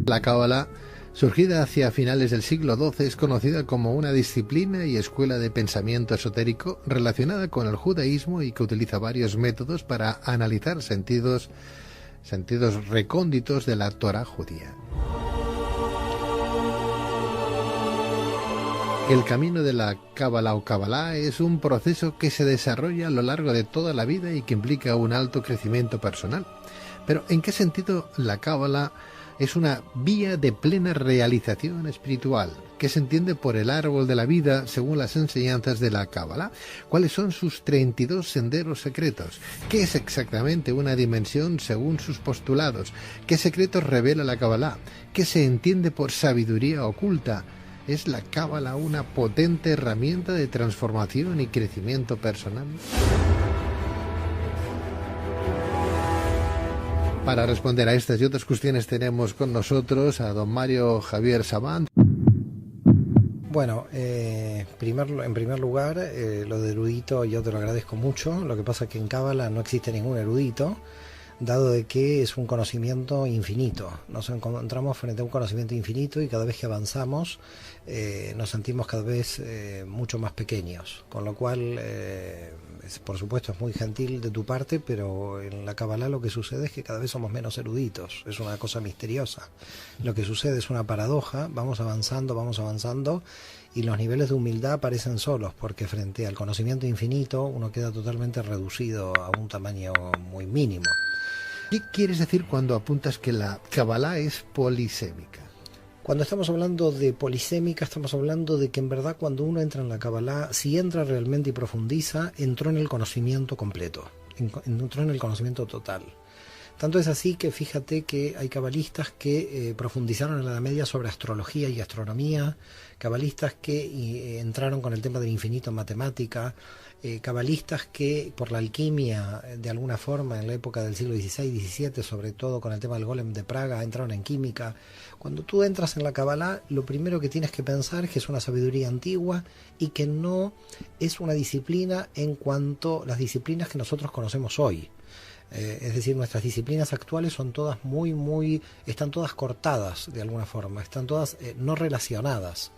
La Cábala, surgida hacia finales del siglo XII, es conocida como una disciplina y escuela de pensamiento esotérico relacionada con el judaísmo y que utiliza varios métodos para analizar sentidos recónditos de la Torá judía. El camino de la Cábala o Kabbalah es un proceso que se desarrolla a lo largo de toda la vida y que implica un alto crecimiento personal. Pero ¿en qué sentido la Cábala es una vía de plena realización espiritual? ¿Qué se entiende por el árbol de la vida según las enseñanzas de la Cábala? ¿Cuáles son sus 32 senderos secretos? ¿Qué es exactamente una dimensión según sus postulados? ¿Qué secretos revela la Cábala? ¿Qué se entiende por sabiduría oculta? ¿Es la Cábala una potente herramienta de transformación y crecimiento personal? Para responder a estas y otras cuestiones tenemos con nosotros a don Mario Javier Sabán. Bueno, en primer lugar, lo de erudito yo te lo agradezco mucho. Lo que pasa es que en Cábala no existe ningún erudito, dado de que es un conocimiento infinito. Nos encontramos frente a un conocimiento infinito y cada vez que avanzamos nos sentimos cada vez mucho más pequeños, con lo cual por supuesto es muy gentil de tu parte, pero en la Cábala lo que sucede es que cada vez somos menos eruditos. Es una cosa misteriosa. Lo que sucede es una paradoja. Vamos avanzando y los niveles de humildad aparecen solos, porque frente al conocimiento infinito uno queda totalmente reducido a un tamaño muy mínimo. ¿Qué quieres decir cuando apuntas que la Cábala es polisémica? Cuando estamos hablando de polisémica, estamos hablando de que en verdad cuando uno entra en la Cábala, si entra realmente y profundiza, entró en el conocimiento completo, entró en el conocimiento total. Tanto es así que fíjate que hay cabalistas que profundizaron en la Edad Media sobre astrología y astronomía, cabalistas que entraron con el tema del infinito en matemática, cabalistas que por la alquimia, de alguna forma, en la época del siglo XVI y XVII, sobre todo con el tema del golem de Praga, entraron en química. Cuando tú entras en la Cábala, lo primero que tienes que pensar es que es una sabiduría antigua y que no es una disciplina en cuanto a las disciplinas que nosotros conocemos hoy. Es decir, nuestras disciplinas actuales son todas están todas cortadas de alguna forma, están todas no relacionadas.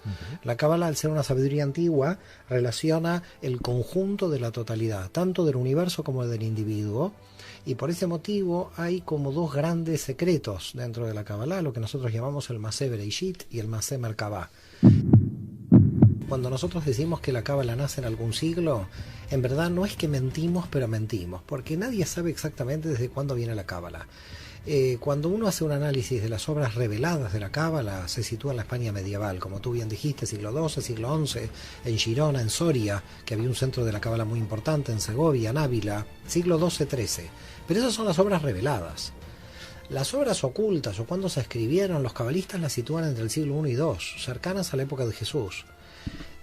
La Cábala, al ser una sabiduría antigua, relaciona el conjunto de la totalidad, tanto del universo como del individuo, y por ese motivo hay como dos grandes secretos dentro de la Cábala, lo que nosotros llamamos el Masé Bereishit y el Masé Merkabah. Cuando nosotros decimos que la Cábala nace en algún siglo, en verdad no es que mentimos, pero mentimos, porque nadie sabe exactamente desde cuándo viene la Cábala. Cuando uno hace un análisis de las obras reveladas de la Cábala, se sitúa en la España medieval, como tú bien dijiste, siglo XII, siglo XI, en Girona, en Soria, que había un centro de la Cábala muy importante, en Segovia, en Ávila, siglo XII-XIII. Pero esas son las obras reveladas. Las obras ocultas, o cuando se escribieron, los cabalistas las sitúan entre el siglo I y II, cercanas a la época de Jesús.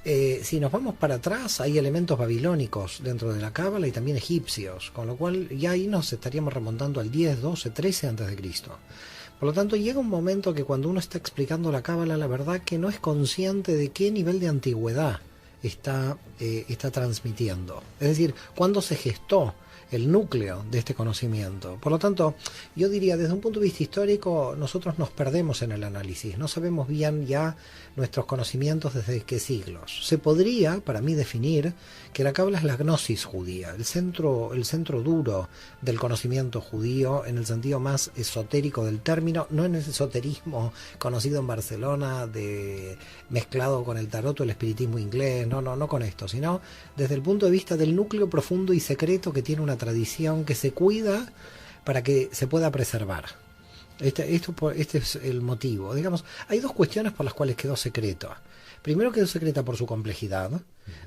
Si nos vamos para atrás, hay elementos babilónicos dentro de la Cábala y también egipcios, con lo cual ya ahí nos estaríamos remontando al 10, 12, 13 a.C. Por lo tanto, llega un momento que cuando uno está explicando la Cábala, la verdad que no es consciente de qué nivel de antigüedad está transmitiendo. Es decir, cuándo se gestó el núcleo de este conocimiento. Por lo tanto, yo diría, desde un punto de vista histórico, nosotros nos perdemos en el análisis, no sabemos bien ya nuestros conocimientos desde qué siglos. Se podría, para mí, definir que la Cábala es la gnosis judía, el centro duro del conocimiento judío en el sentido más esotérico del término, no en el esoterismo conocido en Barcelona, mezclado con el tarot o el espiritismo inglés, no con esto, sino desde el punto de vista del núcleo profundo y secreto que tiene una tradición que se cuida para que se pueda preservar. Este es el motivo. Digamos, hay dos cuestiones por las cuales quedó secreta. Primero, quedó secreta por su complejidad,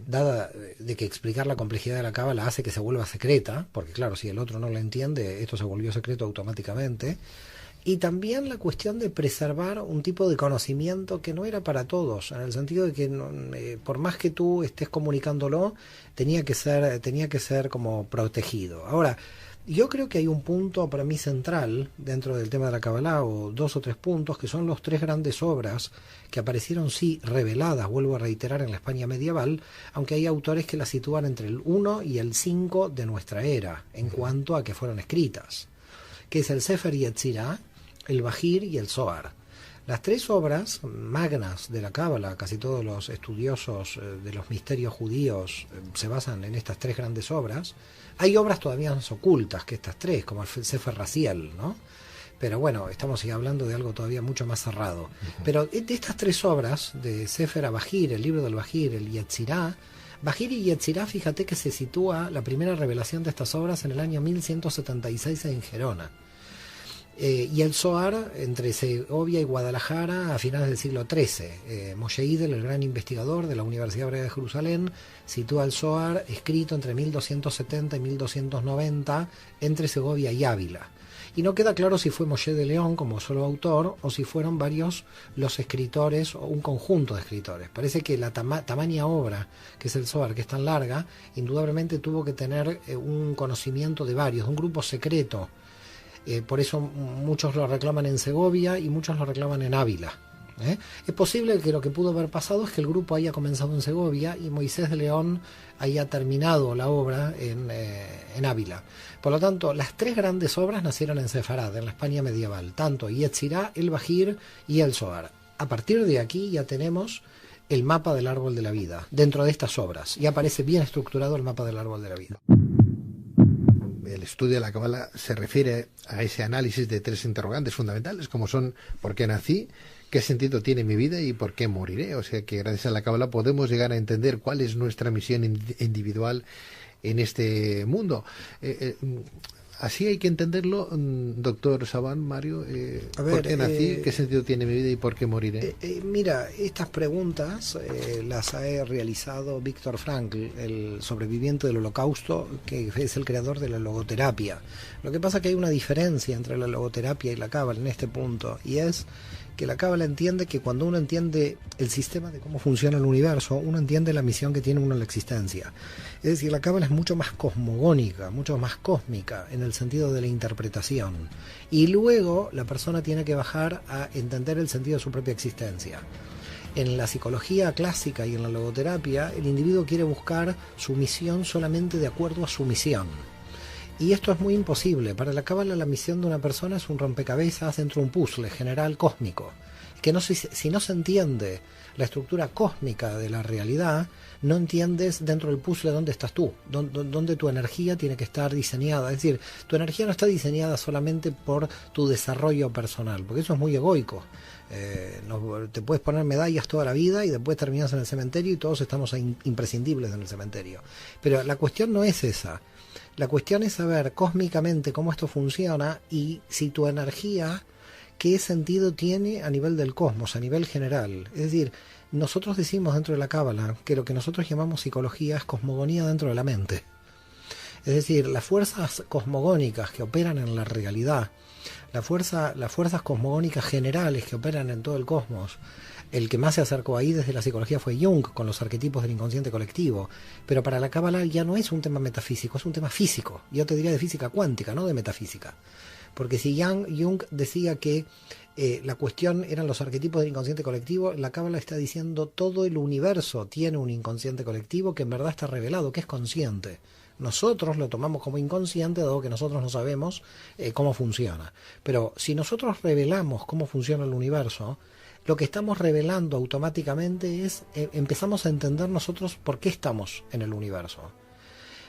dada de que explicar la complejidad de la Cábala hace que se vuelva secreta, porque claro, si el otro no la entiende, esto se volvió secreto automáticamente. Y también la cuestión de preservar un tipo de conocimiento que no era para todos, en el sentido de que por más que tú estés comunicándolo, tenía que ser como protegido. Ahora, yo creo que hay un punto para mí central dentro del tema de la Cábala, o dos o tres puntos, que son los tres grandes obras que aparecieron, sí, reveladas, vuelvo a reiterar, en la España medieval, aunque hay autores que las sitúan entre el 1 y el 5 de nuestra era, en cuanto a que fueron escritas, que es el Sefer Yetzirah, el Bajir y el Zohar. Las tres obras magnas de la Cábala, casi todos los estudiosos de los misterios judíos se basan en estas tres grandes obras. Hay obras todavía más ocultas que estas tres, como el Sefer Raziel, ¿no? Pero bueno, estamos hablando de algo todavía mucho más cerrado. Pero de estas tres obras, de Sefer HaBahir, el libro del Bahir, el Yetzirah, Bahir y Yetzirah, fíjate que se sitúa la primera revelación de estas obras en el año 1176 en Gerona. Y el Zohar entre Segovia y Guadalajara a finales del siglo XIII. Moshe Idel, el gran investigador de la Universidad Hebrea de Jerusalén, sitúa el Zohar escrito entre 1270 y 1290 entre Segovia y Ávila. Y no queda claro si fue Moshe de León como solo autor o si fueron varios los escritores o un conjunto de escritores. Parece que la tamaña obra, que es el Zohar, que es tan larga, indudablemente tuvo que tener un conocimiento de varios, de un grupo secreto. Por eso muchos lo reclaman en Segovia y muchos lo reclaman en Ávila. Es posible que lo que pudo haber pasado es que el grupo haya comenzado en Segovia y Moisés de León haya terminado la obra en Ávila. Por lo tanto, las tres grandes obras nacieron en Sefarad, en la España medieval, tanto Yetzirah, el Bahir y el Zohar. A partir de aquí ya tenemos el mapa del árbol de la vida dentro de estas obras. Ya aparece bien estructurado el mapa del árbol de la vida. El estudio de la Cábala se refiere a ese análisis de tres interrogantes fundamentales, como son ¿por qué nací?, ¿qué sentido tiene mi vida? Y ¿por qué moriré? O sea que gracias a la Cábala podemos llegar a entender cuál es nuestra misión individual en este mundo. Así hay que entenderlo, doctor Saban, Mario. ¿Por qué nací? ¿Qué sentido tiene mi vida? ¿Y por qué moriré? Mira, estas preguntas las ha realizado Víctor Frankl, el sobreviviente del Holocausto, que es el creador de la logoterapia. Lo que pasa es que hay una diferencia entre la logoterapia y la Cábala en este punto, y es que la Cábala entiende que cuando uno entiende el sistema de cómo funciona el universo, uno entiende la misión que tiene uno en la existencia. Es decir, la Cábala es mucho más cosmogónica, mucho más cósmica en el sentido de la interpretación. Y luego la persona tiene que bajar a entender el sentido de su propia existencia. En la psicología clásica y en la logoterapia, el individuo quiere buscar su misión solamente de acuerdo a su misión. Y esto es muy imposible. Para la Cábala la misión de una persona es un rompecabezas dentro de un puzzle general cósmico. Que si no se entiende la estructura cósmica de la realidad, no entiendes dentro del puzzle dónde estás tú, dónde tu energía tiene que estar diseñada. Es decir, tu energía no está diseñada solamente por tu desarrollo personal, porque eso es muy egoico. Te puedes poner medallas toda la vida y después terminas en el cementerio y todos estamos imprescindibles en el cementerio. Pero la cuestión no es esa. La cuestión es saber cósmicamente cómo esto funciona y si tu energía, qué sentido tiene a nivel del cosmos, a nivel general. Es decir, nosotros decimos dentro de la Cábala que lo que nosotros llamamos psicología es cosmogonía dentro de la mente. Es decir, las fuerzas cosmogónicas que operan en la realidad, las fuerzas cosmogónicas generales que operan en todo el cosmos. El que más se acercó ahí desde la psicología fue Jung, con los arquetipos del inconsciente colectivo. Pero para la Cábala ya no es un tema metafísico, es un tema físico. Yo te diría de física cuántica, no de metafísica. Porque si Jung decía que la cuestión eran los arquetipos del inconsciente colectivo, la Cábala está diciendo todo el universo tiene un inconsciente colectivo que en verdad está revelado, que es consciente. Nosotros lo tomamos como inconsciente, dado que nosotros no sabemos cómo funciona. Pero si nosotros revelamos cómo funciona el universo, lo que estamos revelando automáticamente es, empezamos a entender nosotros por qué estamos en el universo.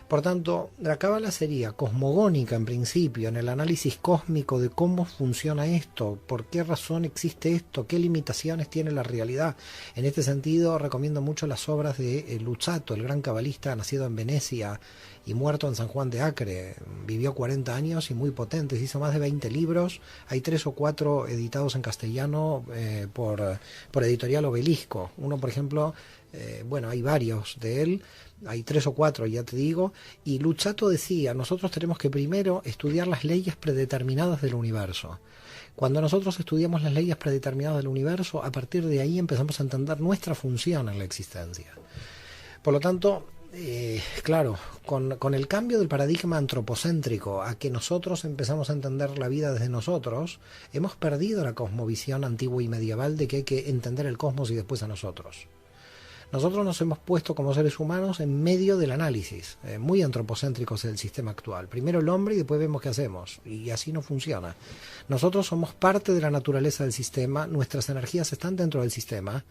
Por tanto, la Cábala sería cosmogónica en principio, en el análisis cósmico de cómo funciona esto, por qué razón existe esto, qué limitaciones tiene la realidad. En este sentido, recomiendo mucho las obras de Luzzatto, el gran cabalista nacido en Venecia y muerto en San Juan de Acre. Vivió 40 años y muy potente, hizo más de 20 libros, hay 3 o 4 editados en castellano por Editorial Obelisco. Uno, por ejemplo, hay varios de él, hay 3 o 4, ya te digo, y Luzzatto decía, nosotros tenemos que primero estudiar las leyes predeterminadas del universo. Cuando nosotros estudiamos las leyes predeterminadas del universo, a partir de ahí empezamos a entender nuestra función en la existencia. Por lo tanto, claro, con el cambio del paradigma antropocéntrico a que nosotros empezamos a entender la vida desde nosotros, hemos perdido la cosmovisión antigua y medieval de que hay que entender el cosmos y después a nosotros. Nosotros nos hemos puesto como seres humanos en medio del análisis, muy antropocéntricos del sistema actual. Primero el hombre y después vemos qué hacemos, y así no funciona. Nosotros somos parte de la naturaleza del sistema, nuestras energías están dentro del sistema,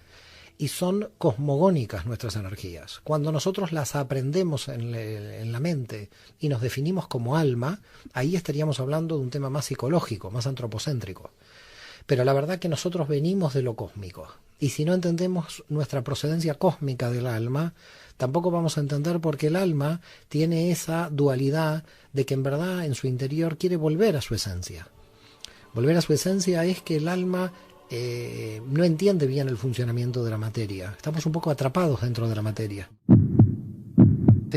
y son cosmogónicas nuestras energías. Cuando nosotros las aprendemos en la mente y nos definimos como alma, ahí estaríamos hablando de un tema más psicológico, más antropocéntrico. Pero la verdad que nosotros venimos de lo cósmico. Y si no entendemos nuestra procedencia cósmica del alma, tampoco vamos a entender por qué el alma tiene esa dualidad de que en verdad en su interior quiere volver a su esencia. Volver a su esencia es que el alma no entiende bien el funcionamiento de la materia. Estamos un poco atrapados dentro de la materia.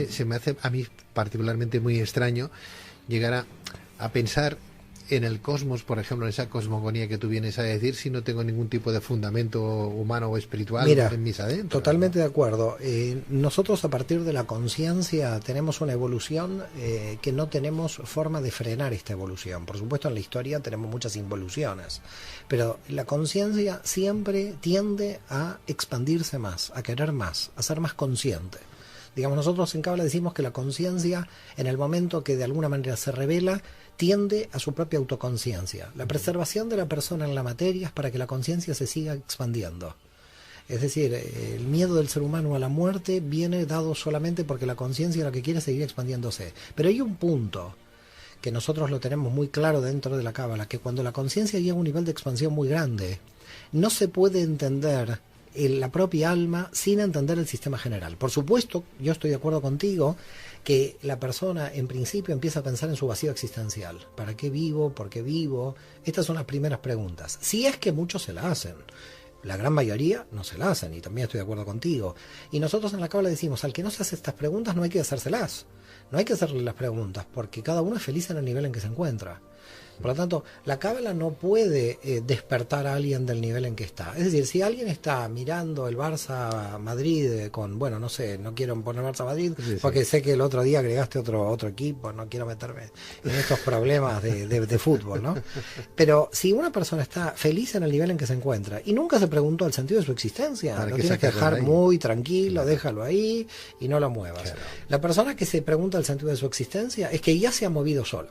Se me hace a mí particularmente muy extraño llegar a pensar en el cosmos, por ejemplo, en esa cosmogonía que tú vienes a decir, si no tengo ningún tipo de fundamento humano o espiritual. Mira, en mis adentros. Totalmente de acuerdo. Nosotros a partir de la conciencia tenemos una evolución que no tenemos forma de frenar esta evolución. Por supuesto en la historia tenemos muchas involuciones, pero la conciencia siempre tiende a expandirse más, a querer más, a ser más consciente. Digamos, nosotros en Cábala decimos que la conciencia, en el momento que de alguna manera se revela, tiende a su propia autoconciencia. La preservación de la persona en la materia es para que la conciencia se siga expandiendo. Es decir, el miedo del ser humano a la muerte viene dado solamente porque la conciencia lo que quiere es seguir expandiéndose. Pero hay un punto que nosotros lo tenemos muy claro dentro de la Cábala, que cuando la conciencia llega a un nivel de expansión muy grande, no se puede entender la propia alma sin entender el sistema general. Por supuesto, yo estoy de acuerdo contigo que la persona en principio empieza a pensar en su vacío existencial. ¿Para qué vivo? ¿Por qué vivo? Estas son las primeras preguntas. Si es que muchos se la hacen. La gran mayoría no se la hacen, y también estoy de acuerdo contigo. Y nosotros en la Cábala decimos, al que no se hace estas preguntas no hay que hacérselas. No hay que hacerle las preguntas, porque cada uno es feliz en el nivel en que se encuentra. Por lo tanto, la Cábala no puede despertar a alguien del nivel en que está. Es decir, si alguien está mirando el Barça-Madrid con, bueno, no sé, no quiero poner Barça-Madrid, porque sé que el otro día agregaste otro equipo, no quiero meterme en estos problemas de fútbol, ¿no? Pero si una persona está feliz en el nivel en que se encuentra y nunca se preguntó el sentido de su existencia, lo tienes que dejar muy tranquilo, déjalo ahí y no lo muevas. Claro. La persona que se pregunta el sentido de su existencia es que ya se ha movido sola.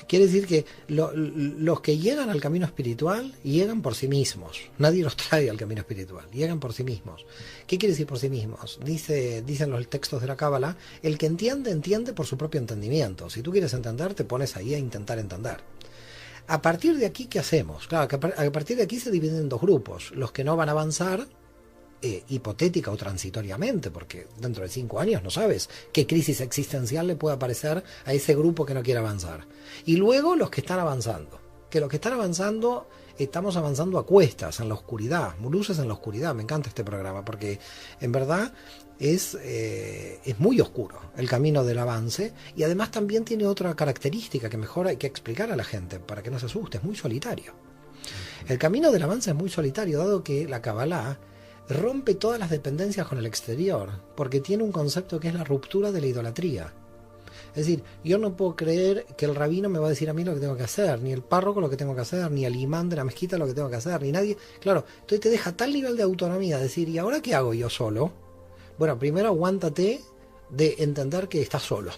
Quiere decir que los que llegan al camino espiritual llegan por sí mismos. Nadie los trae al camino espiritual, llegan por sí mismos. ¿Qué quiere decir por sí mismos? Dicen los textos de la Cábala, el que entiende, entiende por su propio entendimiento. Si tú quieres entender, te pones ahí a intentar entender. A partir de aquí, ¿qué hacemos? Claro, que a partir de aquí se dividen en dos grupos. Los que no van a avanzar, hipotética o transitoriamente, porque dentro de 5 años no sabes qué crisis existencial le puede aparecer a ese grupo que no quiere avanzar. Y luego los que están avanzando, que los que están avanzando, estamos avanzando a cuestas, en la oscuridad, luces en la oscuridad. Me encanta este programa, porque en verdad es muy oscuro el camino del avance, y además también tiene otra característica que mejor hay que explicar a la gente, para que no se asuste, es muy solitario. El camino del avance es muy solitario, dado que la Kabbalah rompe todas las dependencias con el exterior, porque tiene un concepto que es la ruptura de la idolatría. Es decir, yo no puedo creer que el rabino me va a decir a mí lo que tengo que hacer, ni el párroco lo que tengo que hacer, ni el imán de la mezquita lo que tengo que hacer, ni nadie. Claro, entonces te deja tal nivel de autonomía, decir, ¿y ahora qué hago yo solo? Bueno, primero aguántate de entender que estás solo.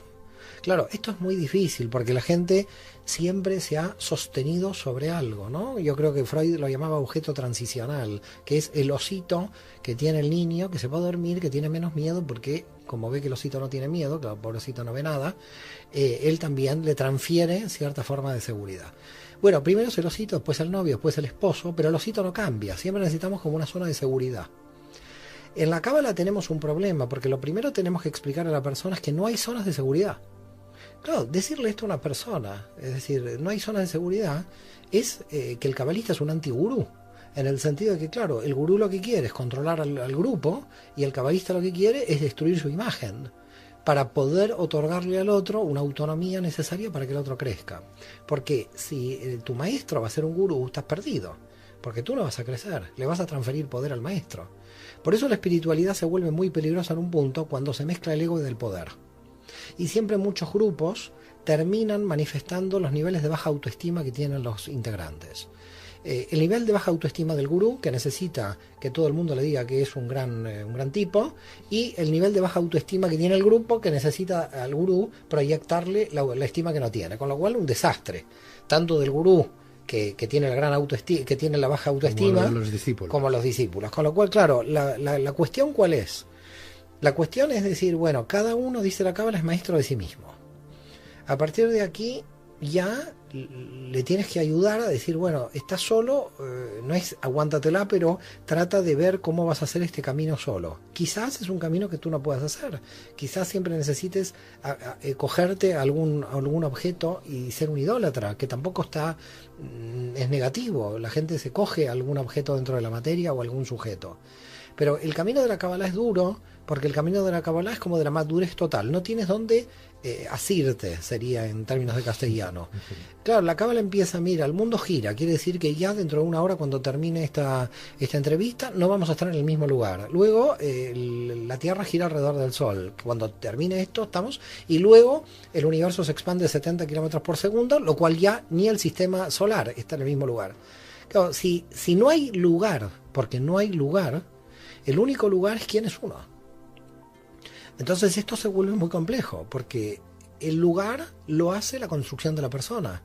Claro, esto es muy difícil porque la gente siempre se ha sostenido sobre algo, ¿no? Yo creo que Freud lo llamaba objeto transicional, que es el osito que tiene el niño, que se va a dormir, que tiene menos miedo porque, como ve que el osito no tiene miedo, que el pobrecito no ve nada, él también le transfiere cierta forma de seguridad. Bueno, primero es el osito, después el novio, después el esposo, pero el osito no cambia, siempre necesitamos como una zona de seguridad. En la Cábala tenemos un problema, porque lo primero tenemos que explicar a la persona es que no hay zonas de seguridad. Claro, decirle esto a una persona, es decir, no hay zonas de seguridad, es que el cabalista es un antigurú, en el sentido de que, claro, el gurú lo que quiere es controlar al grupo, y el cabalista lo que quiere es destruir su imagen, para poder otorgarle al otro una autonomía necesaria para que el otro crezca. Porque si tu maestro va a ser un gurú, estás perdido, porque tú no vas a crecer, le vas a transferir poder al maestro. Por eso la espiritualidad se vuelve muy peligrosa en un punto cuando se mezcla el ego y el poder. Y siempre muchos grupos terminan manifestando los niveles de baja autoestima que tienen los integrantes. el nivel de baja autoestima del gurú, que necesita que todo el mundo le diga que es un gran tipo, y el nivel de baja autoestima que tiene el grupo, que necesita al gurú proyectarle la estima que no tiene, con lo cual un desastre, tanto del gurú que tiene la gran autoestima, que tiene la baja autoestima, como los discípulos. Con lo cual, claro, la cuestión ¿cuál es? La cuestión es decir, bueno, cada uno, dice la Cábala, es maestro de sí mismo. A partir de aquí ya le tienes que ayudar a decir, bueno, estás solo, no es aguántatela, pero trata de ver cómo vas a hacer este camino solo. Quizás es un camino que tú no puedas hacer, quizás siempre necesites cogerte a algún objeto y ser un idólatra, que tampoco es negativo. La gente se coge a algún objeto dentro de la materia o algún sujeto. Pero el camino de la Cábala es duro, porque el camino de la Cábala es como de la madurez total. No tienes dónde asirte, sería en términos de castellano. Claro, la Cábala empieza, mira, el mundo gira. Quiere decir que ya dentro de una hora, cuando termine esta entrevista, no vamos a estar en el mismo lugar. Luego, la Tierra gira alrededor del Sol. Cuando termine esto, estamos. Y luego, el universo se expande 70 kilómetros por segundo, lo cual ya ni el sistema solar está en el mismo lugar. Claro, si no hay lugar, porque no hay lugar, el único lugar es quién es uno. Entonces esto se vuelve muy complejo, porque el lugar lo hace la construcción de la persona.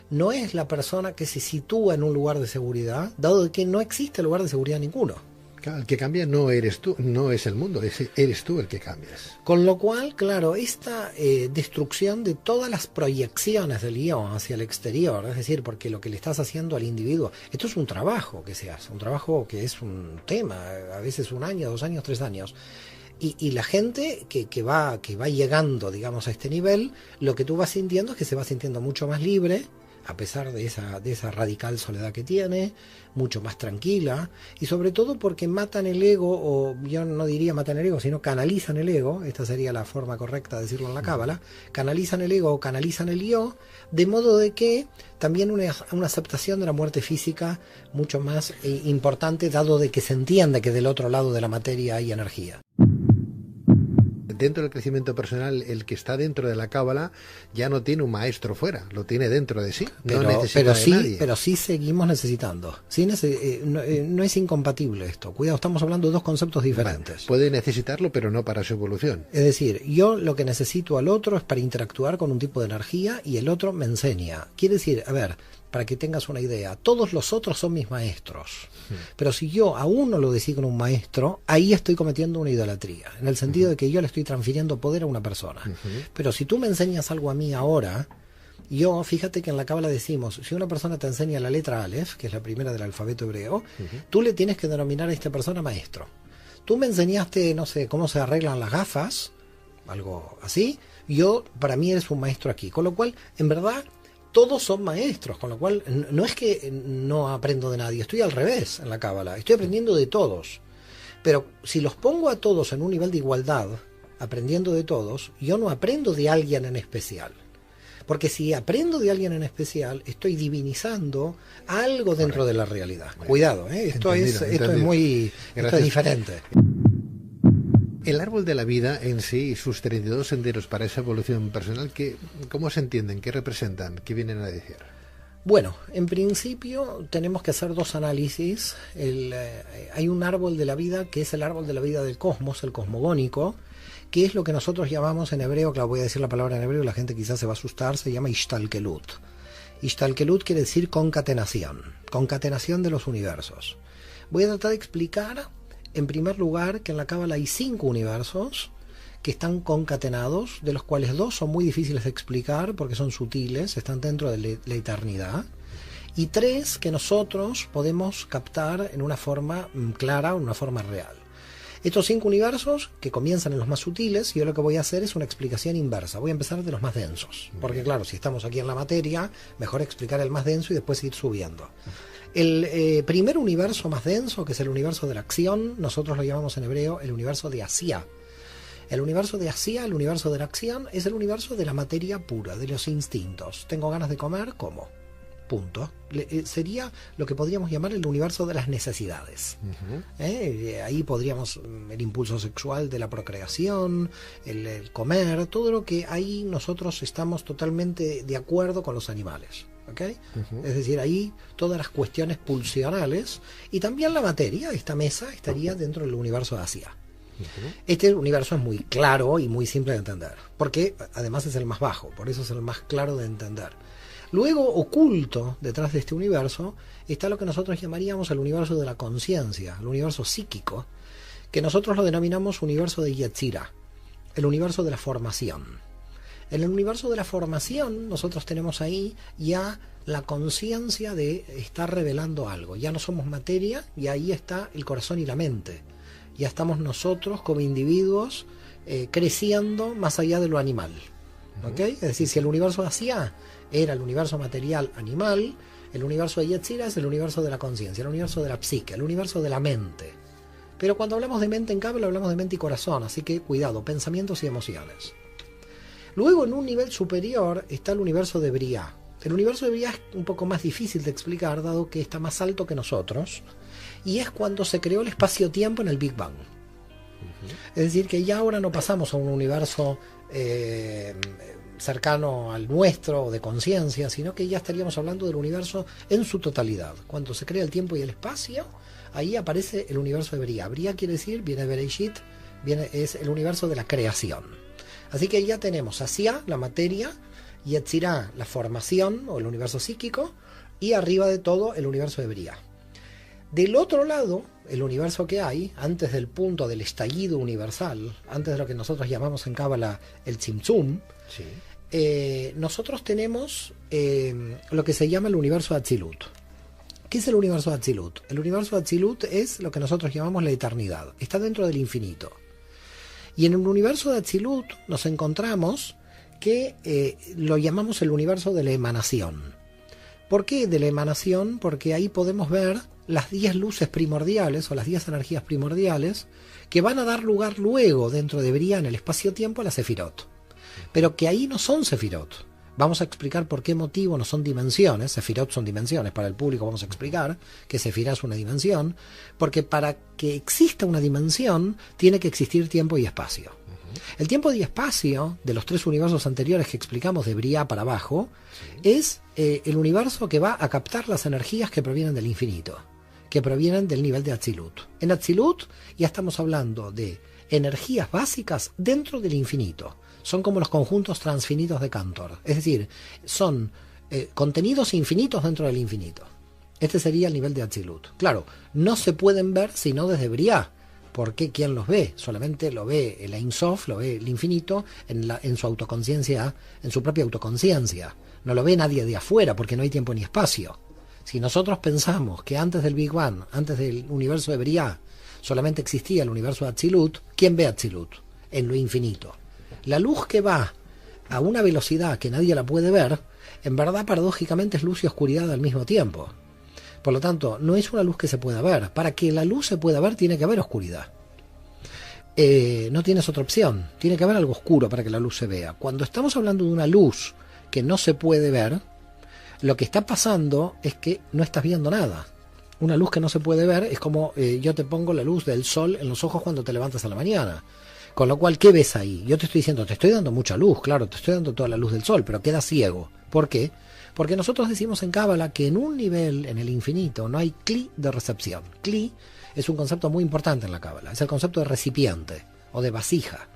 No es la persona que se sitúa en un lugar de seguridad, dado que no existe lugar de seguridad ninguno. Claro, el que cambia no eres tú, no es el mundo, eres tú el que cambias. Con lo cual, claro, esta destrucción de todas las proyecciones del yo hacia el exterior, es decir, porque lo que le estás haciendo al individuo, esto es un trabajo que se hace, un trabajo que es un tema, a veces 1 año, 2 años, 3 años. Y la gente que va llegando, digamos, a este nivel, lo que tú vas sintiendo es que se va sintiendo mucho más libre, a pesar de esa radical soledad que tiene, mucho más tranquila, y sobre todo porque matan el ego, o yo no diría matan el ego, sino canalizan el ego, esta sería la forma correcta de decirlo en la Cábala, canalizan el ego o canalizan el yo, de modo de que también una aceptación de la muerte física mucho más importante, dado de que se entiende que del otro lado de la materia hay energía. Dentro del crecimiento personal, el que está dentro de la Cábala ya no tiene un maestro fuera, lo tiene dentro de sí, no necesita de nadie. Pero sí seguimos necesitando. Sí, no es incompatible esto. Cuidado, estamos hablando de dos conceptos diferentes. Vale, puede necesitarlo, pero no para su evolución. Es decir, yo lo que necesito al otro es para interactuar con un tipo de energía y el otro me enseña. Quiere decir, a ver, para que tengas una idea, todos los otros son mis maestros. Pero si yo a uno lo designo un maestro, ahí estoy cometiendo una idolatría, en el sentido de que yo le estoy transfiriendo poder a una persona. Pero si tú me enseñas algo a mí ahora, yo, fíjate que en la Cábala decimos, si una persona te enseña la letra Aleph, que es la primera del alfabeto hebreo, tú le tienes que denominar a esta persona maestro. Tú me enseñaste, no sé, cómo se arreglan las gafas, algo así, para mí eres un maestro aquí. Con lo cual, en verdad, todos son maestros, con lo cual no es que no aprendo de nadie, estoy al revés en la Cábala, estoy aprendiendo de todos. Pero si los pongo a todos en un nivel de igualdad, aprendiendo de todos, yo no aprendo de alguien en especial. Porque si aprendo de alguien en especial, estoy divinizando algo dentro de la realidad. Cuidado, esto es diferente. El árbol de la vida en sí y sus 32 senderos para esa evolución personal, ¿cómo se entienden? ¿Qué representan? ¿Qué vienen a decir? Bueno, en principio tenemos que hacer 2 análisis. Hay un árbol de la vida que es el árbol de la vida del cosmos, el cosmogónico, que es lo que nosotros llamamos en hebreo, claro, voy a decir la palabra en hebreo, la gente quizás se va a asustar, se llama Ishtalkelut. Ishtalkelut quiere decir concatenación de los universos. Voy a tratar de explicar, en primer lugar, que en la Cábala hay 5 universos que están concatenados, de los cuales 2 son muy difíciles de explicar porque son sutiles, están dentro de la eternidad, y 3 que nosotros podemos captar en una forma clara, en una forma real. Estos 5 universos, que comienzan en los más sutiles, yo lo que voy a hacer es una explicación inversa. Voy a empezar de los más densos, porque claro, si estamos aquí en la materia, mejor explicar el más denso y después ir subiendo. El primer universo más denso, que es el universo de la acción, nosotros lo llamamos en hebreo el universo de Asía. El universo de Asía, el universo de la acción, es el universo de la materia pura, de los instintos. Tengo ganas de comer, como. Punto. Sería lo que podríamos llamar el universo de las necesidades. Ahí podríamos, el impulso sexual de la procreación, el comer, todo lo que ahí nosotros estamos totalmente de acuerdo con los animales. ¿Okay? Es decir, ahí todas las cuestiones pulsionales y también la materia, esta mesa estaría dentro del universo de Asia. Este universo es muy claro y muy simple de entender, porque además es el más bajo, por eso es el más claro de entender. Luego, oculto detrás de este universo, está lo que nosotros llamaríamos el universo de la conciencia, el universo psíquico, que nosotros lo denominamos universo de Yetzirah, el universo de la formación. En el universo de la formación nosotros tenemos ahí ya la conciencia de estar revelando algo. Ya no somos materia y ahí está el corazón y la mente. Ya estamos nosotros como individuos creciendo más allá de lo animal. ¿Okay? Es decir, si el universo de Asia era el universo material animal, el universo de Yetzirah es el universo de la conciencia, el universo de la psique, el universo de la mente. Pero cuando hablamos de mente en Cábala hablamos de mente y corazón, así que cuidado, pensamientos y emociones. Luego, en un nivel superior, está el universo de Briah. El universo de Briah es un poco más difícil de explicar, dado que está más alto que nosotros, y es cuando se creó el espacio-tiempo en el Big Bang. Es decir, que ya ahora no pasamos a un universo cercano al nuestro, o de conciencia, sino que ya estaríamos hablando del universo en su totalidad. Cuando se crea el tiempo y el espacio, ahí aparece el universo de Briah. Briah quiere decir, viene de Bereshit, es el universo de la creación. Así que ya tenemos Asia, la materia, Yetzirah, la formación o el universo psíquico, y arriba de todo el universo de Briah. Del otro lado, el universo que hay, antes del punto del estallido universal, antes de lo que nosotros llamamos en Cábala el Tzimtzum, sí, nosotros tenemos lo que se llama el universo de Atzilut. ¿Qué es el universo de Atzilut? El universo de Atzilut es lo que nosotros llamamos la eternidad, está dentro del infinito. Y en el universo de Atzilut nos encontramos que lo llamamos el universo de la emanación. ¿Por qué de la emanación? Porque ahí podemos ver las 10 luces primordiales o las 10 energías primordiales que van a dar lugar luego dentro de Briah en el espacio-tiempo a la Sefirot. Pero que ahí no son Sefirot. Vamos a explicar por qué motivo no son dimensiones. Sefirot son dimensiones, para el público vamos a explicar que Sefirá es una dimensión, porque para que exista una dimensión tiene que existir tiempo y espacio. El tiempo y espacio de los 3 universos anteriores que explicamos de Briah para abajo es el universo que va a captar las energías que provienen del infinito, que provienen del nivel de Atzilut. En Atzilut ya estamos hablando de energías básicas dentro del infinito. Son como los conjuntos transfinitos de Cantor. Es decir, son contenidos infinitos dentro del infinito. Este sería el nivel de Atzilut. Claro, no se pueden ver sino desde Briah. Porque ¿quién los ve? Solamente lo ve el Ein Sof, lo ve el infinito en su autoconciencia, en su propia autoconciencia. No lo ve nadie de afuera porque no hay tiempo ni espacio. Si nosotros pensamos que antes del Big Bang, antes del universo de Briah, solamente existía el universo de Atzilut, ¿quién ve Atzilut? En lo infinito. La luz que va a una velocidad que nadie la puede ver, en verdad paradójicamente es luz y oscuridad al mismo tiempo. Por lo tanto, no es una luz que se pueda ver. Para que la luz se pueda ver tiene que haber oscuridad. No tienes otra opción. Tiene que haber algo oscuro para que la luz se vea. Cuando estamos hablando de una luz que no se puede ver, lo que está pasando es que no estás viendo nada. Una luz que no se puede ver es como yo te pongo la luz del sol en los ojos cuando te levantas a la mañana. Con lo cual, ¿qué ves ahí? Yo te estoy diciendo, te estoy dando mucha luz, claro, te estoy dando toda la luz del sol, pero quedas ciego. ¿Por qué? Porque nosotros decimos en Cábala que en un nivel, en el infinito, no hay cli de recepción. Cli es un concepto muy importante en la Cábala, es el concepto de recipiente o de vasija.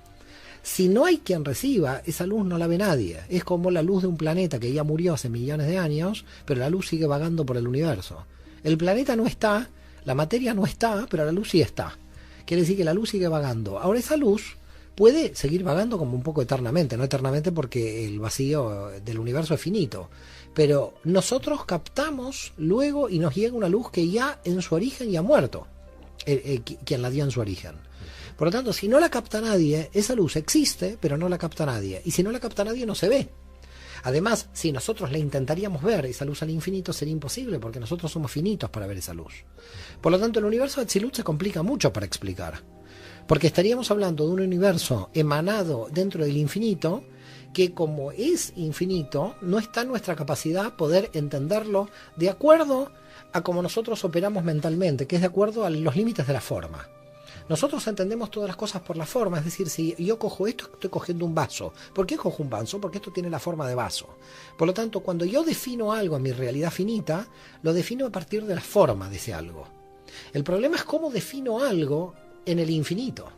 Si no hay quien reciba, esa luz no la ve nadie. Es como la luz de un planeta que ya murió hace millones de años, pero la luz sigue vagando por el universo. El planeta no está, la materia no está, pero la luz sí está. Quiere decir que la luz sigue vagando. Ahora esa luz puede seguir vagando como un poco eternamente, no eternamente porque el vacío del universo es finito, pero nosotros captamos luego y nos llega una luz que ya en su origen ya ha muerto, quien la dio en su origen. Por lo tanto, si no la capta nadie, esa luz existe, pero no la capta nadie, y si no la capta nadie no se ve. Además, si nosotros la intentaríamos ver, esa luz al infinito sería imposible, porque nosotros somos finitos para ver esa luz. Por lo tanto, el universo de Atzilut se complica mucho para explicar, porque estaríamos hablando de un universo emanado dentro del infinito, que como es infinito, no está en nuestra capacidad poder entenderlo de acuerdo a como nosotros operamos mentalmente, que es de acuerdo a los límites de la forma. Nosotros entendemos todas las cosas por la forma, es decir, si yo cojo esto, estoy cogiendo un vaso. ¿Por qué cojo un vaso? Porque esto tiene la forma de vaso. Por lo tanto, cuando yo defino algo en mi realidad finita, lo defino a partir de la forma de ese algo. El problema es cómo defino algo en el infinito.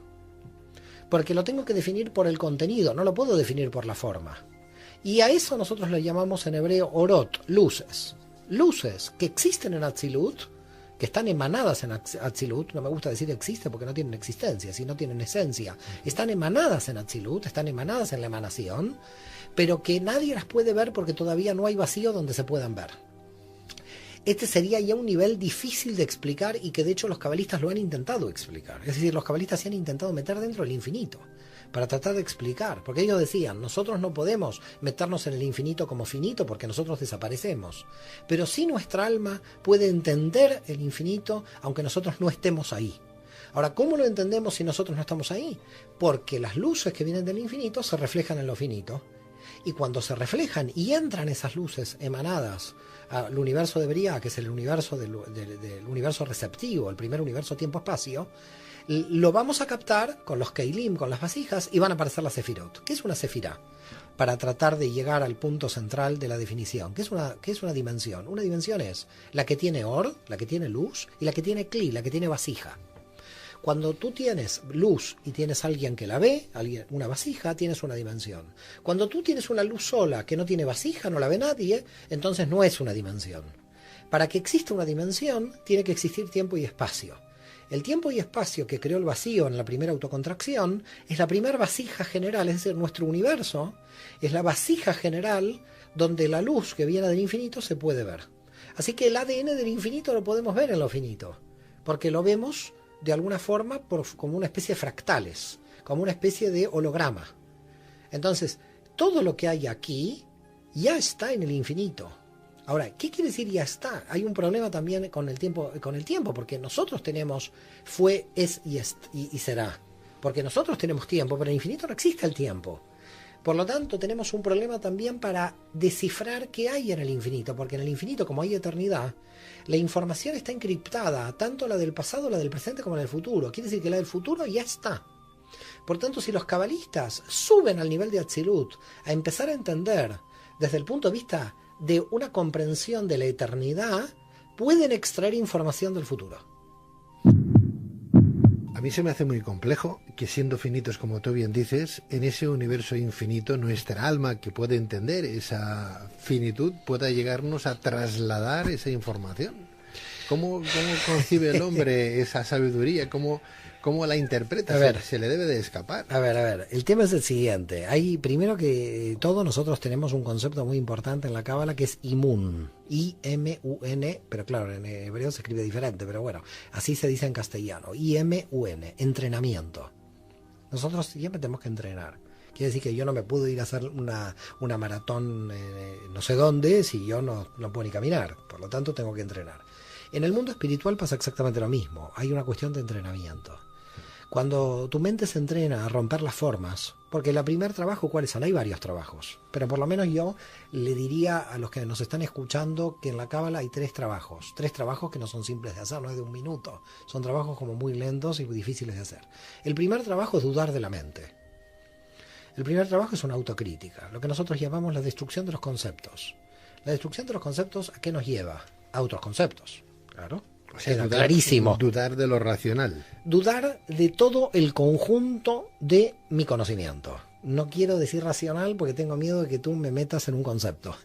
Porque lo tengo que definir por el contenido, no lo puedo definir por la forma. Y a eso nosotros le llamamos en hebreo orot, luces. Luces que existen en Atzilut, que están emanadas en Atzilut, no me gusta decir existe porque no tienen existencia, sino tienen esencia, están emanadas en Atzilut, están emanadas en la emanación, pero que nadie las puede ver porque todavía no hay vacío donde se puedan ver. Este sería ya un nivel difícil de explicar y que de hecho los cabalistas lo han intentado explicar. Es decir, los cabalistas se han intentado meter dentro del infinito para tratar de explicar, porque ellos decían, nosotros no podemos meternos en el infinito como finito porque nosotros desaparecemos, pero sí nuestra alma puede entender el infinito aunque nosotros no estemos ahí. Ahora, ¿cómo lo entendemos si nosotros no estamos ahí? Porque las luces que vienen del infinito se reflejan en lo finito, y cuando se reflejan y entran esas luces emanadas al universo de Briá, que es el universo del universo receptivo, el primer universo tiempo-espacio, lo vamos a captar con los Keilim, con las vasijas, y van a aparecer las Sefirot. ¿Qué es una Sefirá? Para tratar de llegar al punto central de la definición. ¿Qué es una dimensión? Una dimensión es la que tiene Or, la que tiene luz, y la que tiene Kli, la que tiene vasija. Cuando tú tienes luz y tienes alguien que la ve, una vasija, tienes una dimensión. Cuando tú tienes una luz sola que no tiene vasija, no la ve nadie, entonces no es una dimensión. Para que exista una dimensión, tiene que existir tiempo y espacio. El tiempo y espacio que creó el vacío en la primera autocontracción es la primera vasija general, es decir, nuestro universo es la vasija general donde la luz que viene del infinito se puede ver. Así que el ADN del infinito lo podemos ver en lo finito, porque lo vemos de alguna forma como una especie de fractales, como una especie de holograma. Entonces, todo lo que hay aquí ya está en el infinito. Ahora, ¿qué quiere decir ya está? Hay un problema también con el tiempo, porque nosotros tenemos fue, es y será. Porque nosotros tenemos tiempo, pero en el infinito no existe el tiempo. Por lo tanto, tenemos un problema también para descifrar qué hay en el infinito, porque en el infinito, como hay eternidad, la información está encriptada, tanto la del pasado, la del presente, como la del futuro. Quiere decir que la del futuro ya está. Por tanto, si los cabalistas suben al nivel de Atzilut a empezar a entender desde el punto de vista de una comprensión de la eternidad, pueden extraer información del futuro. A mí se me hace muy complejo que, siendo finitos como tú bien dices, en ese universo infinito nuestra alma, que puede entender esa finitud, pueda llegarnos a trasladar esa información. ¿Cómo concibe el hombre esa sabiduría? ¿Cómo la interpreta? Se le debe de escapar. A ver, el tema es el siguiente. Hay, primero que todo, nosotros tenemos un concepto muy importante en la Cábala que es Imun. I-M-U-N, pero claro, en hebreo se escribe diferente, pero bueno, así se dice en castellano. I-M-U-N, entrenamiento. Nosotros siempre tenemos que entrenar. Quiere decir que yo no me puedo ir a hacer una maratón no sé dónde si yo no puedo ni caminar. Por lo tanto, tengo que entrenar. En el mundo espiritual pasa exactamente lo mismo. Hay una cuestión de entrenamiento. Cuando tu mente se entrena a romper las formas, porque el primer trabajo, ¿cuáles son? Hay varios trabajos, pero por lo menos yo le diría a los que nos están escuchando que en la Cábala hay tres trabajos que no son simples de hacer, no es de un minuto, son trabajos como muy lentos y muy difíciles de hacer. El primer trabajo es dudar de la mente. El primer trabajo es una autocrítica, lo que nosotros llamamos la destrucción de los conceptos. La destrucción de los conceptos, ¿a qué nos lleva? A otros conceptos, claro. O sea, clarísimo. Dudar de lo racional. Dudar de todo el conjunto de mi conocimiento. No quiero decir racional porque tengo miedo de que tú me metas en un concepto.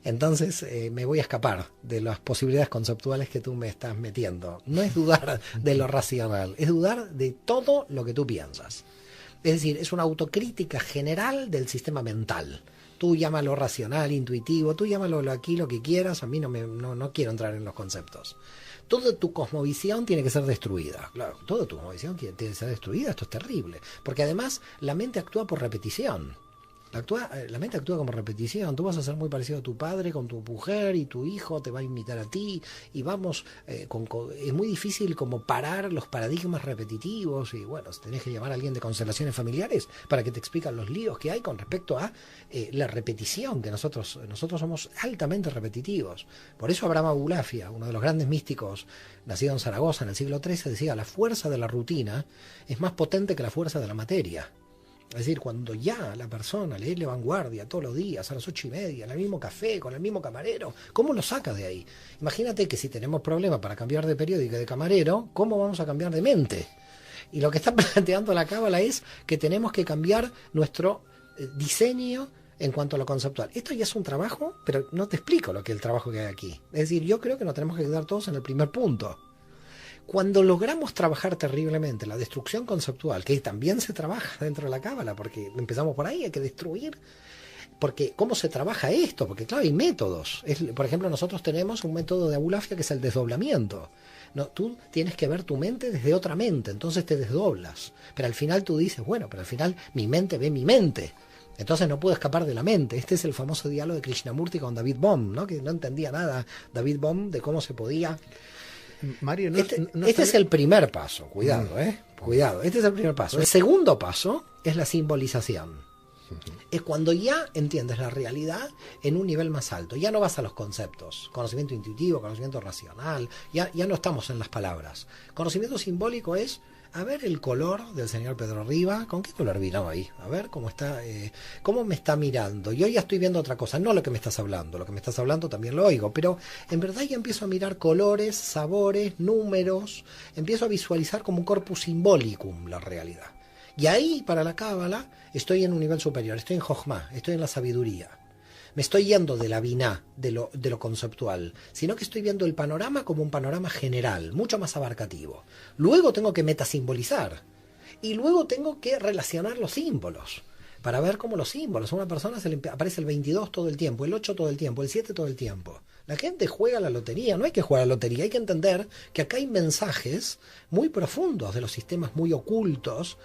Entonces me voy a escapar de las posibilidades conceptuales que tú me estás metiendo. No es dudar de lo racional, es dudar de todo lo que tú piensas. Es decir, es una autocrítica general del sistema mental. Tú llámalo racional, intuitivo, tú llámalo aquí lo que quieras, a mí no quiero entrar en los conceptos. Toda tu cosmovisión tiene que ser destruida. Claro, toda tu cosmovisión tiene que ser destruida, esto es terrible. Porque además la mente actúa por repetición. La mente actúa como repetición. Tú vas a ser muy parecido a tu padre con tu mujer y tu hijo te va a imitar a ti y vamos, es muy difícil como parar los paradigmas repetitivos y bueno, tenés que llamar a alguien de constelaciones familiares para que te expliquen los líos que hay con respecto a la repetición, que nosotros somos altamente repetitivos. Por eso Abraham Abulafia, uno de los grandes místicos nacido en Zaragoza en el siglo XIII, decía: la fuerza de la rutina es más potente que la fuerza de la materia. Es decir, cuando ya la persona lee La Vanguardia todos los días, a las 8:30, en el mismo café, con el mismo camarero, ¿cómo lo saca de ahí? Imagínate que si tenemos problemas para cambiar de periódico y de camarero, ¿cómo vamos a cambiar de mente? Y lo que está planteando la Cábala es que tenemos que cambiar nuestro diseño en cuanto a lo conceptual. Esto ya es un trabajo, pero no te explico lo que es el trabajo que hay aquí. Es decir, yo creo que nos tenemos que quedar todos en el primer punto. Cuando logramos trabajar terriblemente la destrucción conceptual, que también se trabaja dentro de la Cábala, porque empezamos por ahí, hay que destruir, porque ¿cómo se trabaja esto? Porque claro, hay métodos. Por ejemplo, nosotros tenemos un método de Abulafia que es el desdoblamiento. No, tú tienes que ver tu mente desde otra mente, entonces te desdoblas. Pero al final tú dices, bueno, pero al final mi mente ve mi mente. Entonces no puedo escapar de la mente. Este es el famoso diálogo de Krishnamurti con David Bohm, ¿no? Que no entendía nada David Bohm de cómo se podía... Mario, este es el primer paso, cuidado, cuidado, este es el primer paso. El segundo paso es la simbolización. Es cuando ya entiendes la realidad en un nivel más alto. Ya no vas a los conceptos, conocimiento intuitivo, conocimiento racional, ya no estamos en las palabras. Conocimiento simbólico es, a ver el color del señor Pedro Riva, ¿con qué color vino ahí? A ver cómo está, cómo me está mirando. Yo ya estoy viendo otra cosa, no lo que me estás hablando, lo que me estás hablando también lo oigo, pero en verdad ya empiezo a mirar colores, sabores, números, empiezo a visualizar como un corpus symbolicum la realidad. Y ahí, para la Cábala, estoy en un nivel superior, estoy en Jochma, estoy en la sabiduría. Me estoy yendo de la biná, de lo conceptual, sino que estoy viendo el panorama como un panorama general, mucho más abarcativo. Luego tengo que metasimbolizar y luego tengo que relacionar los símbolos para ver cómo los símbolos. A una persona se le aparece el 22 todo el tiempo, el 8 todo el tiempo, el 7 todo el tiempo. La gente juega la lotería, no hay que jugar a la lotería, hay que entender que acá hay mensajes muy profundos de los sistemas muy ocultos,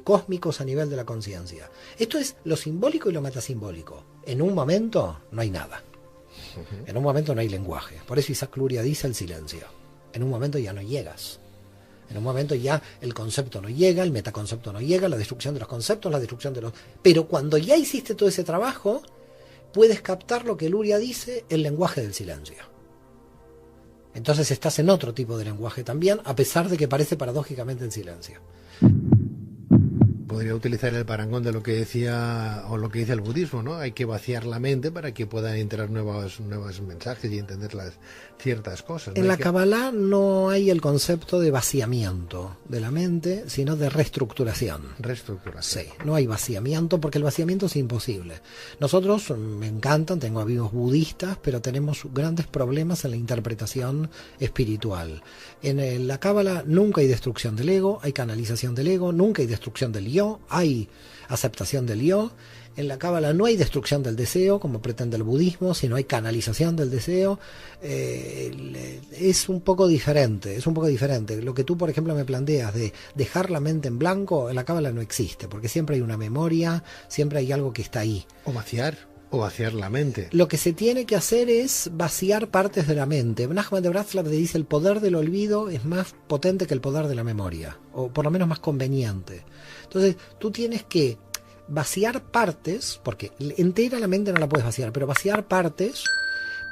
cósmicos a nivel de la conciencia. Esto es lo simbólico y lo metasimbólico. En un momento no hay nada. En un momento no hay lenguaje. Por eso Isaac Luria dice el silencio. En un momento ya no llegas. En un momento ya el concepto no llega, el metaconcepto no llega, la destrucción de los conceptos, la destrucción de los... Pero cuando ya hiciste todo ese trabajo, puedes captar lo que Luria dice, el lenguaje del silencio. Entonces estás en otro tipo de lenguaje también, a pesar de que parece paradójicamente el silencio. Podría utilizar el parangón de lo que decía o lo que dice el budismo, ¿no? Hay que vaciar la mente para que puedan entrar nuevos mensajes y entender ciertas cosas, ¿no? En la Kabbalah no hay el concepto de vaciamiento de la mente, sino de reestructuración. Reestructuración. Sí, no hay vaciamiento porque el vaciamiento es imposible. Nosotros, me encantan, tengo amigos budistas, pero tenemos grandes problemas en la interpretación espiritual. En la Kabbalah nunca hay destrucción del ego, hay canalización del ego, nunca hay destrucción del yo, hay aceptación del yo. En la Cábala no hay destrucción del deseo, como pretende el budismo, sino hay canalización del deseo. Es un poco diferente, Lo que tú, por ejemplo, me planteas de dejar la mente en blanco, en la Cábala no existe, porque siempre hay una memoria, siempre hay algo que está ahí. O vaciar la mente. Lo que se tiene que hacer es vaciar partes de la mente. Nachman de Bratslav dice: el poder del olvido es más potente que el poder de la memoria, o por lo menos más conveniente. Entonces, tú tienes que vaciar partes, porque entera la mente no la puedes vaciar, pero vaciar partes,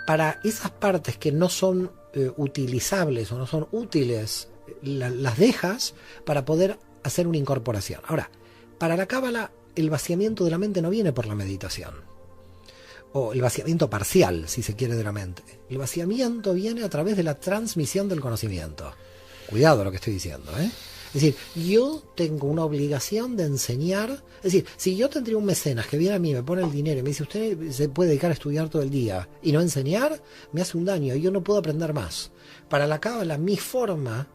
para esas partes que no son utilizables o no son útiles, las dejas para poder hacer una incorporación. Ahora, para la Cábala, el vaciamiento de la mente no viene por la meditación, o el vaciamiento parcial, si se quiere, de la mente. El vaciamiento viene a través de la transmisión del conocimiento. Cuidado lo que estoy diciendo, ¿eh? Es decir, yo tengo una obligación de enseñar. Es decir, si yo tendría un mecenas que viene a mí, me pone el dinero y me dice: usted se puede dedicar a estudiar todo el día y no enseñar, me hace un daño y yo no puedo aprender más. Para la Cábala, mi forma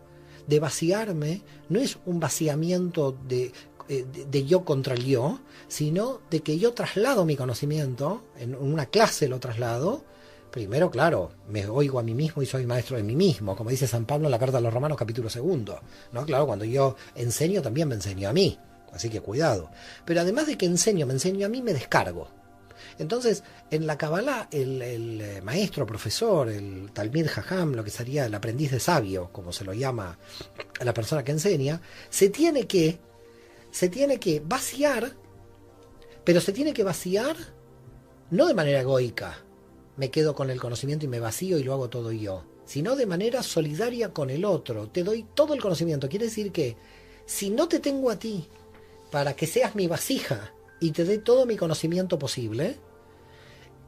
de vaciarme no es un vaciamiento de yo contra el yo, sino de que yo traslado mi conocimiento, en una clase lo traslado. Primero, claro, me oigo a mí mismo y soy maestro de mí mismo, como dice San Pablo en la carta a los Romanos, capítulo 2, ¿no? Claro, cuando yo enseño, también me enseño a mí. Así que cuidado. Pero además de que enseño, me enseño a mí, me descargo. Entonces, en la Kabbalah, el maestro, profesor, el Talmid Jajam, lo que sería el aprendiz de sabio, como se lo llama a la persona que enseña, se tiene que vaciar, pero se tiene que vaciar no de manera egoica, me quedo con el conocimiento y me vacío y lo hago todo yo, sino de manera solidaria con el otro. Te doy todo el conocimiento. Quiere decir que si no te tengo a ti para que seas mi vasija y te dé todo mi conocimiento posible,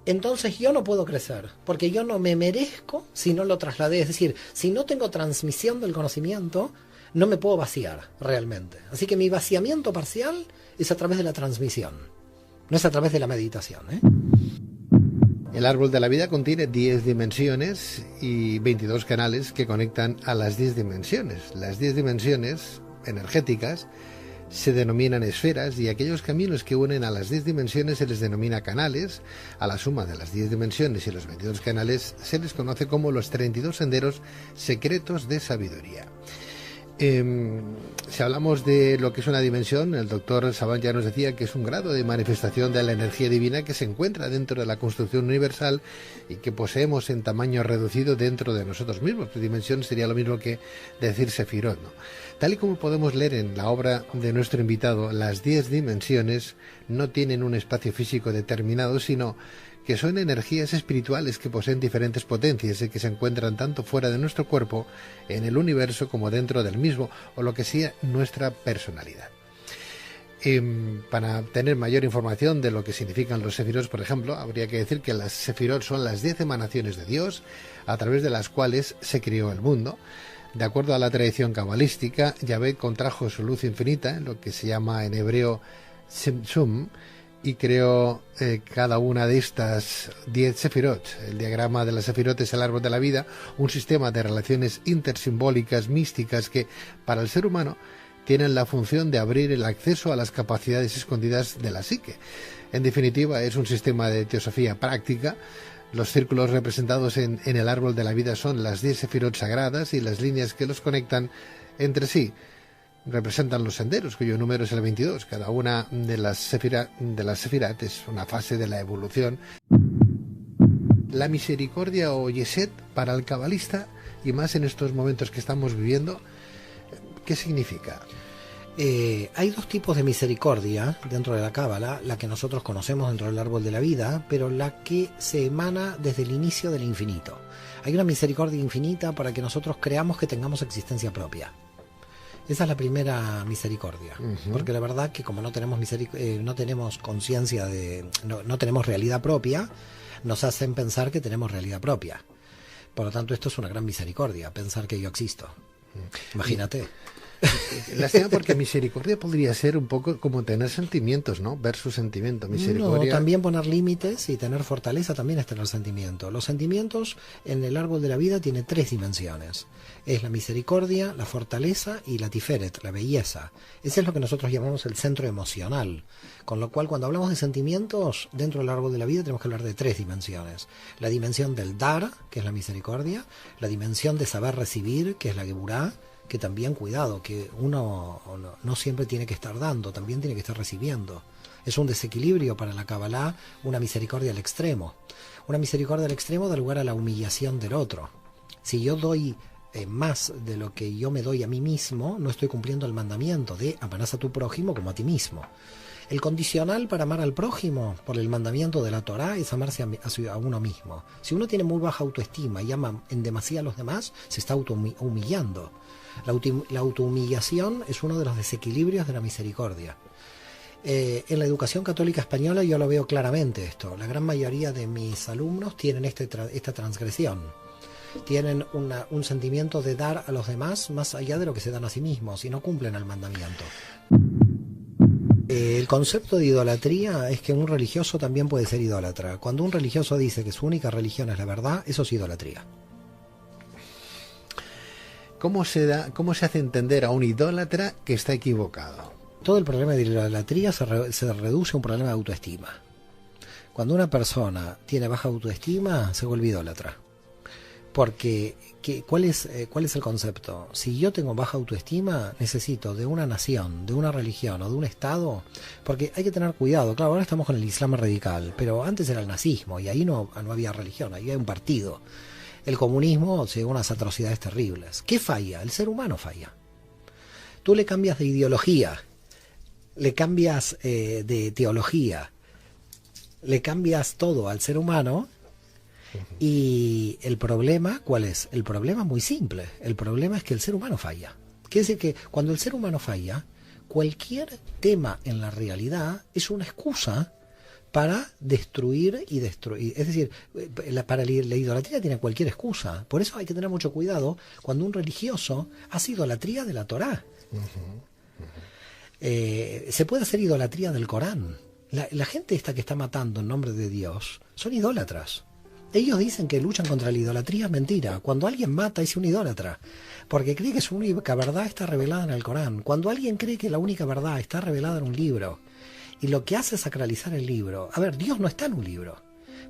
entonces yo no puedo crecer, porque yo no me merezco si no lo trasladé. Es decir, si no tengo transmisión del conocimiento, no me puedo vaciar realmente. Así que mi vaciamiento parcial es a través de la transmisión, no es a través de la meditación, ¿eh? El árbol de la vida contiene 10 dimensiones y 22 canales que conectan a las 10 dimensiones. Las 10 dimensiones energéticas se denominan esferas y aquellos caminos que unen a las 10 dimensiones se les denomina canales. A la suma de las 10 dimensiones y los 22 canales se les conoce como los 32 senderos secretos de sabiduría. Si hablamos de lo que es una dimensión, el doctor Saban ya nos decía que es un grado de manifestación de la energía divina que se encuentra dentro de la construcción universal y que poseemos en tamaño reducido dentro de nosotros mismos. Dimensión sería lo mismo que decir sefirot, ¿no? Tal y como podemos leer en la obra de nuestro invitado, las 10 dimensiones no tienen un espacio físico determinado, sino que son energías espirituales que poseen diferentes potencias y que se encuentran tanto fuera de nuestro cuerpo, en el universo, como dentro del mismo, o lo que sea nuestra personalidad. Para tener mayor información de lo que significan los sefirot, por ejemplo, habría que decir que las sefirot son las 10 emanaciones de Dios, a través de las cuales se creó el mundo. De acuerdo a la tradición cabalística, Yahvé contrajo su luz infinita, lo que se llama en hebreo Tzimtzum, y creó cada una de estas 10 sefirot. El diagrama de las sefirot es el árbol de la vida, un sistema de relaciones intersimbólicas, místicas, que para el ser humano tienen la función de abrir el acceso a las capacidades escondidas de la psique. En definitiva, es un sistema de teosofía práctica. Los círculos representados en el árbol de la vida son las 10 sefirot sagradas y las líneas que los conectan entre sí representan los senderos, cuyo número es el 22. Cada una de las sefirat es una fase de la evolución. La misericordia o Yesed para el cabalista, y más en estos momentos que estamos viviendo, ¿qué significa? Hay dos tipos de misericordia dentro de la Cábala, la que nosotros conocemos dentro del árbol de la vida, pero la que se emana desde el inicio del infinito. Hay una misericordia infinita para que nosotros creamos que tengamos existencia propia. Esa es la primera misericordia, porque la verdad que como no tenemos no tenemos conciencia no tenemos realidad propia, nos hacen pensar que tenemos realidad propia. Por lo tanto, esto es una gran misericordia, pensar que yo existo. Imagínate. Lástima, porque misericordia podría ser un poco como tener sentimientos, ¿no? Versus sentimiento, misericordia. No, también poner límites y tener fortaleza también es tener sentimiento. Los sentimientos en el árbol de la vida tiene 3 dimensiones. Es la misericordia, la fortaleza y la tiferet, la belleza. Ese es lo que nosotros llamamos el centro emocional. Con lo cual, cuando hablamos de sentimientos, dentro del árbol de la vida tenemos que hablar de 3 dimensiones. La dimensión del dar, que es la misericordia. La dimensión de saber recibir, que es la geburá. Que también, cuidado, que uno no siempre tiene que estar dando, también tiene que estar recibiendo. Es un desequilibrio para la Kabbalah, una misericordia al extremo. Una misericordia al extremo da lugar a la humillación del otro. Si yo doy más de lo que yo me doy a mí mismo, no estoy cumpliendo el mandamiento de amarás a tu prójimo como a ti mismo. El condicional para amar al prójimo por el mandamiento de la Torá es amarse a uno mismo. Si uno tiene muy baja autoestima y ama en demasía a los demás, se está humillando. La autohumillación es uno de los desequilibrios de la misericordia. En la educación católica española yo lo veo claramente esto. La gran mayoría de mis alumnos tienen esta transgresión. Tienen un sentimiento de dar a los demás más allá de lo que se dan a sí mismos y no cumplen el mandamiento. El concepto de idolatría es que un religioso también puede ser idólatra. Cuando un religioso dice que su única religión es la verdad, eso es idolatría. ¿Cómo se hace entender a un idólatra que está equivocado? Todo el problema de idolatría se reduce a un problema de autoestima. Cuando una persona tiene baja autoestima, se vuelve idólatra. Porque, cuál es el concepto? Si yo tengo baja autoestima, necesito de una nación, de una religión o de un Estado, porque hay que tener cuidado. Claro, ahora estamos con el Islam radical, pero antes era el nazismo y ahí no había religión, ahí había un partido. El comunismo llegó a unas atrocidades terribles. ¿Qué falla? El ser humano falla. Tú le cambias de ideología, le cambias de teología, le cambias todo al ser humano. Y el problema, ¿cuál es? El problema es muy simple. El problema es que el ser humano falla. Quiere decir que cuando el ser humano falla, cualquier tema en la realidad es una excusa para destruir y destruir. Es decir, para la idolatría tiene cualquier excusa. Por eso hay que tener mucho cuidado cuando un religioso hace idolatría de la Torá. Se puede hacer idolatría del Corán. La gente esta que está matando en nombre de Dios son idólatras. Ellos dicen que luchan contra la idolatría, es mentira. Cuando alguien mata es un idólatra, porque cree que su única verdad está revelada en el Corán. Cuando alguien cree que la única verdad está revelada en un libro, y lo que hace es sacralizar el libro. A ver, Dios no está en un libro.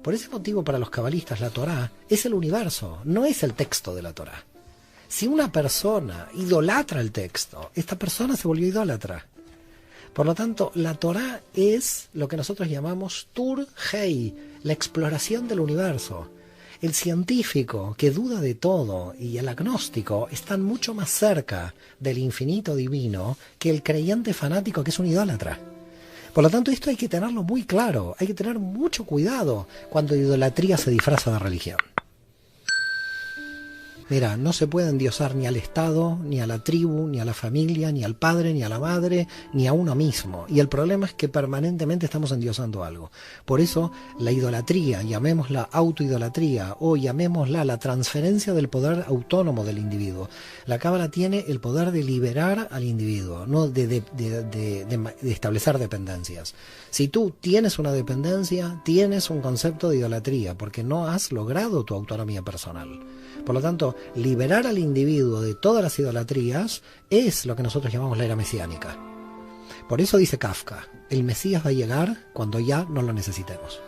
Por ese motivo, para los cabalistas, la Torá es el universo, no es el texto de la Torá. Si una persona idolatra el texto, esta persona se volvió idólatra. Por lo tanto, la Torá es lo que nosotros llamamos Tur Hei, la exploración del universo. El científico que duda de todo y el agnóstico están mucho más cerca del infinito divino que el creyente fanático que es un idólatra. Por lo tanto, esto hay que tenerlo muy claro, hay que tener mucho cuidado cuando idolatría se disfraza de religión. Mira, no se puede endiosar ni al Estado, ni a la tribu, ni a la familia, ni al padre, ni a la madre, ni a uno mismo. Y el problema es que permanentemente estamos endiosando algo. Por eso, la idolatría, llamémosla autoidolatría o llamémosla la transferencia del poder autónomo del individuo. La Cábala tiene el poder de liberar al individuo, no de establecer dependencias. Si tú tienes una dependencia, tienes un concepto de idolatría, porque no has logrado tu autonomía personal. Por lo tanto, liberar al individuo de todas las idolatrías es lo que nosotros llamamos la era mesiánica. Por eso dice Kafka, el Mesías va a llegar cuando ya no lo necesitemos.